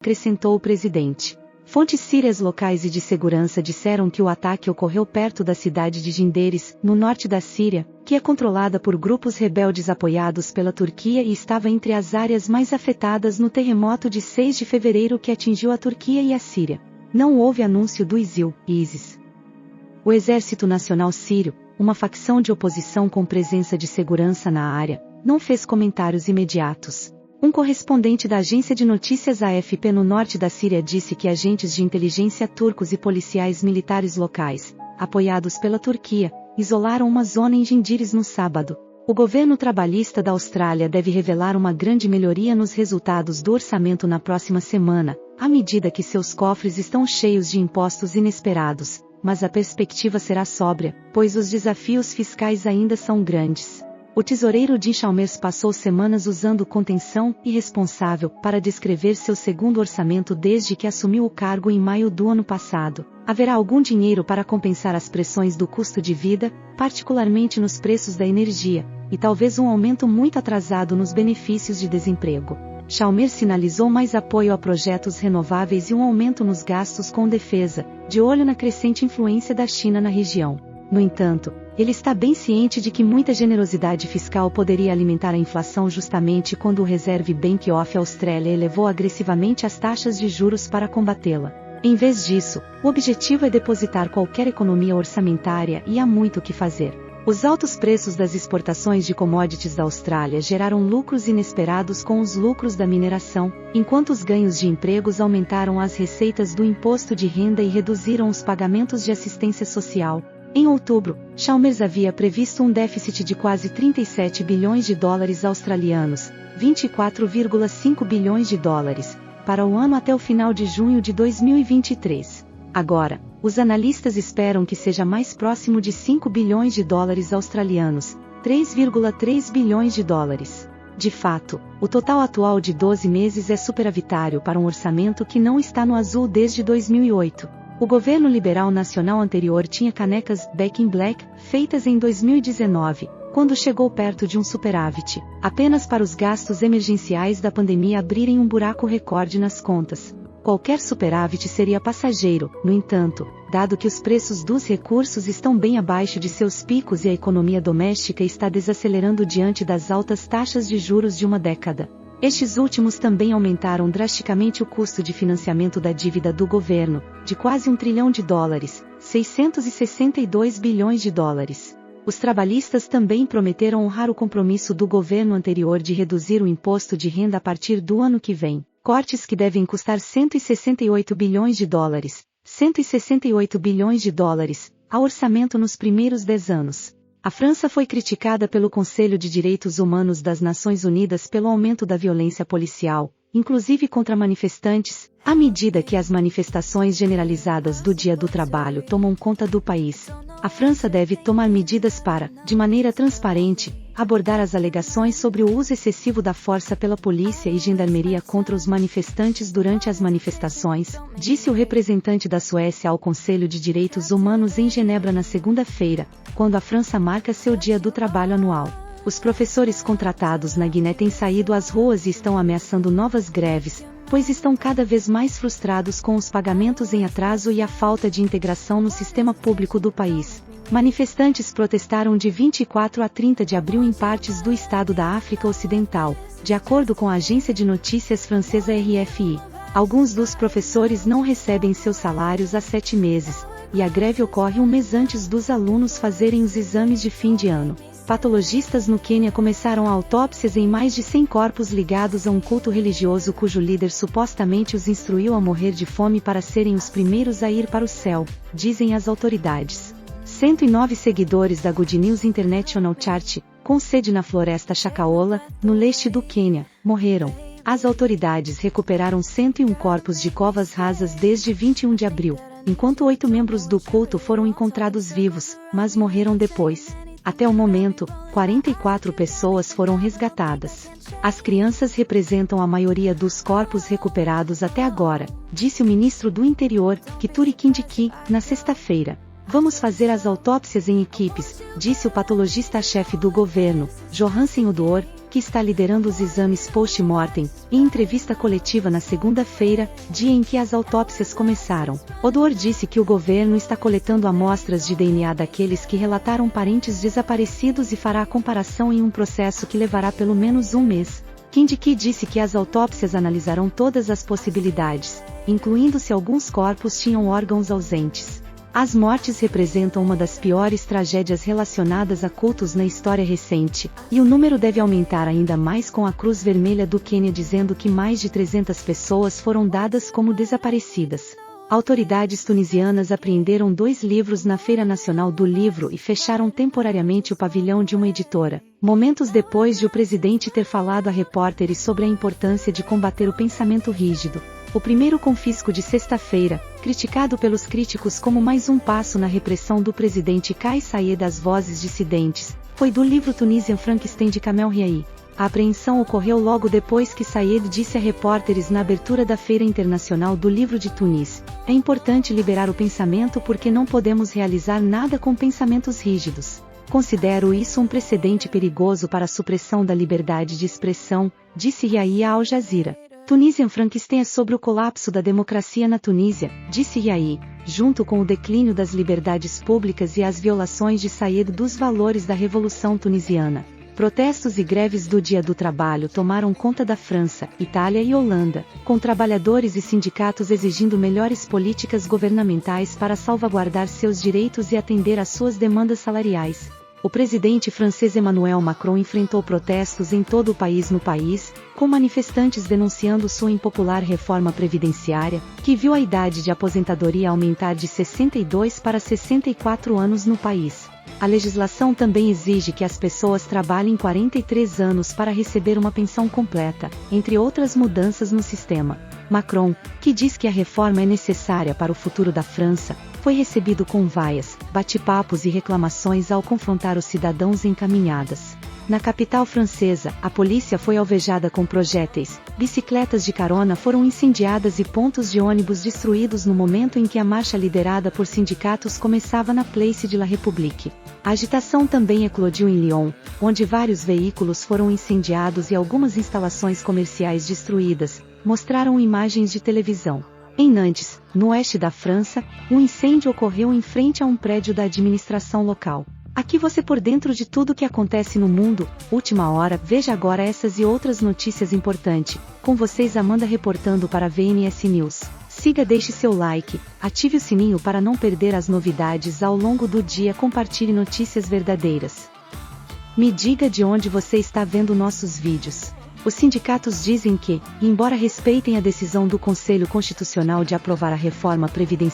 acrescentou o presidente. Fontes sírias locais e de segurança disseram que o ataque ocorreu perto da cidade de Jinderis, no norte da Síria, que é controlada por grupos rebeldes apoiados pela Turquia e estava entre as áreas mais afetadas no terremoto de 6 de fevereiro que atingiu a Turquia e a Síria. Não houve anúncio do ISIS. O Exército Nacional Sírio, uma facção de oposição com presença de segurança na área, não fez comentários imediatos. Um correspondente da agência de notícias AFP no norte da Síria disse que agentes de inteligência turcos e policiais militares locais, apoiados pela Turquia, isolaram uma zona em Jinderis no sábado. O governo trabalhista da Austrália deve revelar uma grande melhoria nos resultados do orçamento na próxima semana, à medida que seus cofres estão cheios de impostos inesperados, mas a perspectiva será sóbria, pois os desafios fiscais ainda são grandes. O tesoureiro Jim Chalmers passou semanas usando contenção irresponsável para descrever seu segundo orçamento desde que assumiu o cargo em maio do ano passado. Haverá algum dinheiro para compensar as pressões do custo de vida, particularmente nos preços da energia, e talvez um aumento muito atrasado nos benefícios de desemprego. Chalmers sinalizou mais apoio a projetos renováveis e um aumento nos gastos com defesa, de olho na crescente influência da China na região. No entanto, ele está bem ciente de que muita generosidade fiscal poderia alimentar a inflação justamente quando o Reserve Bank of Australia elevou agressivamente as taxas de juros para combatê-la. Em vez disso, o objetivo é depositar qualquer economia orçamentária e há muito o que fazer. Os altos preços das exportações de commodities da Austrália geraram lucros inesperados com os lucros da mineração, enquanto os ganhos de empregos aumentaram as receitas do imposto de renda e reduziram os pagamentos de assistência social. Em outubro, Chalmers havia previsto um déficit de quase 37 bilhões de dólares australianos, 24,5 bilhões de dólares, para o ano até o final de junho de 2023. Agora, os analistas esperam que seja mais próximo de 5 bilhões de dólares australianos, 3,3 bilhões de dólares. De fato, o total atual de 12 meses é superavitário para um orçamento que não está no azul desde 2008. O governo liberal nacional anterior tinha canecas Back in Black, feitas em 2019, quando chegou perto de um superávit, apenas para os gastos emergenciais da pandemia abrirem um buraco recorde nas contas. Qualquer superávit seria passageiro, no entanto, dado que os preços dos recursos estão bem abaixo de seus picos e a economia doméstica está desacelerando diante das altas taxas de juros de uma década. Estes últimos também aumentaram drasticamente o custo de financiamento da dívida do governo, de quase $1 trilhão, 662 bilhões de dólares. Os trabalhistas também prometeram honrar o compromisso do governo anterior de reduzir o imposto de renda a partir do ano que vem, cortes que devem custar 168 bilhões de dólares, 168 bilhões de dólares, ao orçamento nos primeiros 10 anos. A França foi criticada pelo Conselho de Direitos Humanos das Nações Unidas pelo aumento da violência policial, inclusive contra manifestantes, à medida que as manifestações generalizadas do Dia do Trabalho tomam conta do país. A França deve tomar medidas para, de maneira transparente, abordar as alegações sobre o uso excessivo da força pela polícia e gendarmeria contra os manifestantes durante as manifestações, disse o representante da Suécia ao Conselho de Direitos Humanos em Genebra na segunda-feira, quando a França marca seu Dia do Trabalho anual. Os professores contratados na Guiné têm saído às ruas e estão ameaçando novas greves, pois estão cada vez mais frustrados com os pagamentos em atraso e a falta de integração no sistema público do país. Manifestantes protestaram de 24 a 30 de abril em partes do estado da África Ocidental, de acordo com a agência de notícias francesa RFI. Alguns dos professores não recebem seus salários há 7 meses, e a greve ocorre um mês antes dos alunos fazerem os exames de fim de ano. Patologistas no Quênia começaram autópsias em mais de 100 corpos ligados a um culto religioso cujo líder supostamente os instruiu a morrer de fome para serem os primeiros a ir para o céu, dizem as autoridades. 109 seguidores da Good News International Church, com sede na floresta Shakahola, no leste do Quênia, morreram. As autoridades recuperaram 101 corpos de covas rasas desde 21 de abril, enquanto 8 membros do culto foram encontrados vivos, mas morreram depois. Até o momento, 44 pessoas foram resgatadas. As crianças representam a maioria dos corpos recuperados até agora, disse o ministro do Interior, Kithure Kindiki, na sexta-feira. Vamos fazer as autópsias em equipes, disse o patologista-chefe do governo, Johansen Odor, que está liderando os exames post-mortem, em entrevista coletiva na segunda-feira, dia em que as autópsias começaram. Odor disse que o governo está coletando amostras de DNA daqueles que relataram parentes desaparecidos e fará a comparação em um processo que levará pelo menos um mês. Kindiki disse que as autópsias analisarão todas as possibilidades, incluindo se alguns corpos tinham órgãos ausentes. As mortes representam uma das piores tragédias relacionadas a cultos na história recente, e o número deve aumentar ainda mais com a Cruz Vermelha do Quênia dizendo que mais de 300 pessoas foram dadas como desaparecidas. Autoridades tunisianas apreenderam 2 livros na Feira Nacional do Livro e fecharam temporariamente o pavilhão de uma editora, momentos depois de o presidente ter falado a repórteres sobre a importância de combater o pensamento rígido. O primeiro confisco de sexta-feira, criticado pelos críticos como mais um passo na repressão do presidente Kais Saied das vozes dissidentes, foi do livro Tunisian Frankenstein de Kamel Riahi. A apreensão ocorreu logo depois que Saied disse a repórteres na abertura da Feira Internacional do Livro de Tunis: "É importante liberar o pensamento porque não podemos realizar nada com pensamentos rígidos. Considero isso um precedente perigoso para a supressão da liberdade de expressão", disse Riahi a Al Jazeera. Tunisian Frankenstein é sobre o colapso da democracia na Tunísia, disse Riahi, junto com o declínio das liberdades públicas e as violações de Saied dos valores da Revolução Tunisiana. Protestos e greves do Dia do Trabalho tomaram conta da França, Itália e Holanda, com trabalhadores e sindicatos exigindo melhores políticas governamentais para salvaguardar seus direitos e atender às suas demandas salariais. O presidente francês Emmanuel Macron enfrentou protestos em todo o país, com manifestantes denunciando sua impopular reforma previdenciária, que viu a idade de aposentadoria aumentar de 62 para 64 anos no país. A legislação também exige que as pessoas trabalhem 43 anos para receber uma pensão completa, entre outras mudanças no sistema. Macron, que diz que a reforma é necessária para o futuro da França, foi recebido com vaias, bate-papos e reclamações ao confrontar os cidadãos em caminhadas. Na capital francesa, a polícia foi alvejada com projéteis, bicicletas de carona foram incendiadas e pontos de ônibus destruídos no momento em que a marcha liderada por sindicatos começava na Place de la République. A agitação também eclodiu em Lyon, onde vários veículos foram incendiados e algumas instalações comerciais destruídas, mostraram imagens de televisão. Em Nantes, no oeste da França, um incêndio ocorreu em frente a um prédio da administração local. Aqui você por dentro de tudo o que acontece no mundo. Última hora, veja agora essas e outras notícias importantes. Com vocês Amanda reportando para a VNS News. Siga, deixe seu like, ative o sininho para não perder as novidades ao longo do dia, compartilhe notícias verdadeiras. Me diga de onde você está vendo nossos vídeos. Os sindicatos dizem que, embora respeitem a decisão do Conselho Constitucional de aprovar a reforma previdenciária,